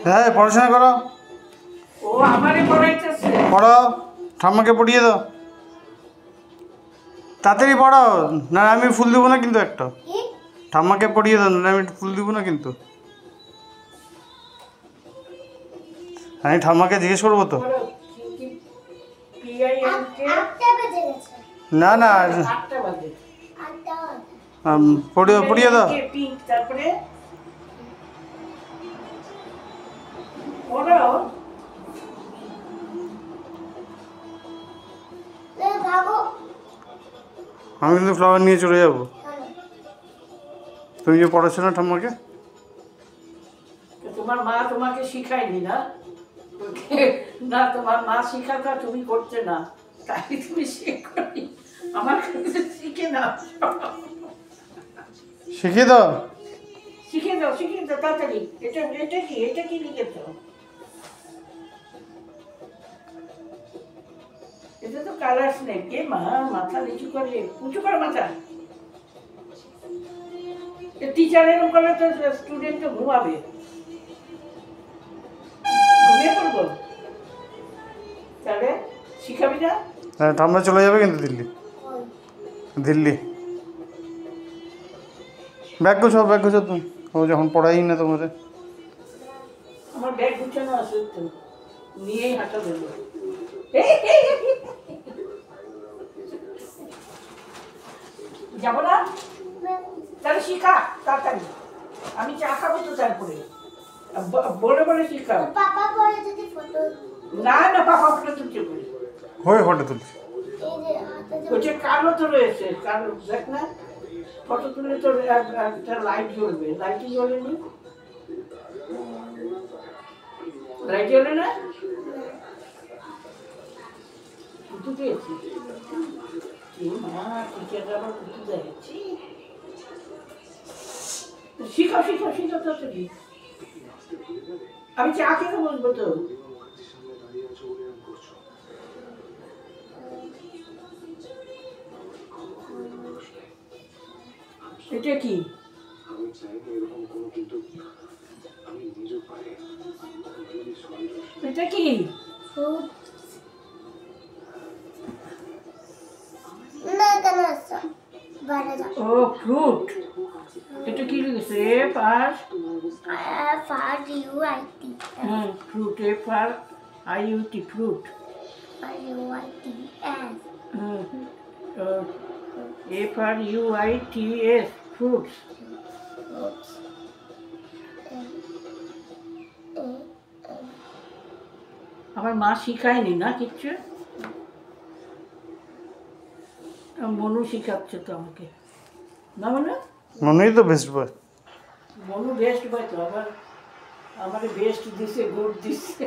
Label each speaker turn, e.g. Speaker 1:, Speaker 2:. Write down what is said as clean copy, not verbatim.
Speaker 1: হ্যাঁ পড়াশোনা করো।
Speaker 2: ও আমারে পড়াইতেছে।
Speaker 1: পড়ো, ঠাম্মাকে পড়িয়ে দাও তাড়াতাড়ি পড়ো, না আমি ফুল দেবো না কিন্তু একটা। ঠাম্মাকে পড়িয়ে দাও, না আমি ফুল দেবো না কিন্তু। আমি ঠাম্মাকে জিজ্ঞেস করবো তো। না না পড়িয়ে দাও।
Speaker 2: তারপরে
Speaker 1: আমি কিন্তু ফ্লাওয়ার নিয়ে চলে যাবো। তুমি যে পড়াচ্ছো না ঠাম্মাকে।
Speaker 2: তোমার মা তোমাকে শিখায়নি না? না তোমার মা শিখাতা তুমি করতে না, তাই তুমি শেখনি। আমার কাছে শিখে নাও,
Speaker 1: শিখিয়ে দাও।
Speaker 2: শিখে দাও তাড়াতাড়ি। এটা কি লিখেছ? এটা তো কালার স্নেক। কে মা মাথা নিচু করে, উঁচু করে মাথা। টিচার এরকম করলে তো স্টুডেন্ট তো ঘুমাবে, ঘুমিয়ে পড়বো। তাহলে শিখাবি না?
Speaker 1: হ্যাঁ ঠাম্মা চলে যাবে কিন্তু দিল্লি। দিল্লি ব্যাগ গুছো তুমি। ও যখন পড়াই না তোমাদের।
Speaker 2: আমার ব্যাগ গুছানো আছে তো, নিয়েই হাঁটা দেবো। যাবো না? তাহলে শিখা তাড়াতাড়ি। আমি চা খাবো তো, তারপরে বলে শিখা। না না পাপা ফটো তুলছে বলে।
Speaker 1: হয়ে ফটো তুলছি।
Speaker 2: ওইটা কালো তো রয়েছে, কালো দেখ না। ফটো তুললে তো একটা লাইট জ্বলবে, লাইটই জ্বলেনি। লাইট জ্বলে না? কুতু পেয়েছি। মা টিচার আবার কুতু দেখেছি। শিখাও তাড়াতাড়ি। আমি চা খেতে বসবো তো। এটা কি? এটা কি? ও ফ্রুট। এটা কি লিখেছে? F R U I T। Fruit, F R I U T, fruit. F R U I T S, fruits। আমার মা শিখায়নি না কিচ্ছু। মনু শিখাচ্ছে তো আমাকে, না মানে?
Speaker 1: মনুই তো best boy.
Speaker 2: Manu best boy তো, আবার আমাকে বেস্ট দিছে, গুড দিছে।